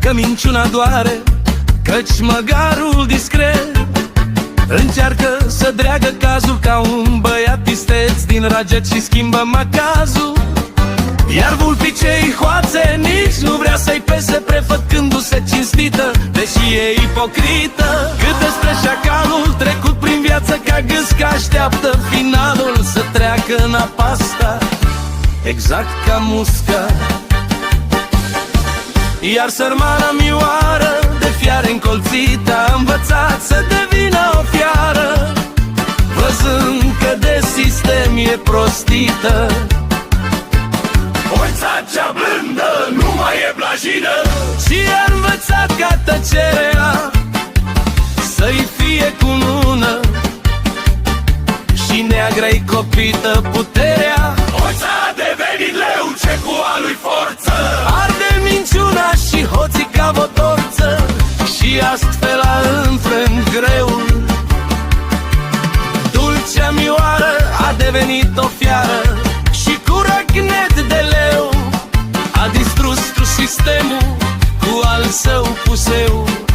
că minciuna doare, căci măgarul discret încearcă să dreagă cazul ca un băiat isteț din raget și schimbă macazul. Iar vulpicei hoațe nici nu vrea să-i pese, prefăcându-se cinstită, deși e ipocrită. Cât despre șacalul trecut prin viață ca gâscă, așteaptă finalul să treacă în apasta, exact ca musca. Iar sărmana mioară de fiare încolțită a învățat să devină o fiară, văzând că de sistem e prostită. Oița cea blândă nu mai e blajină Și a învățat ca tăcerea să-i fie cunună, și neagră-i copită puterea. Oița a devenit leu ce cu a lui forță Arde minciuna și hoții ca o torță, și astfel a înfrânt greul. Dulcea mioară a devenit o fiară și cu răgnet de leu a distrus sistemul cu al său puseu.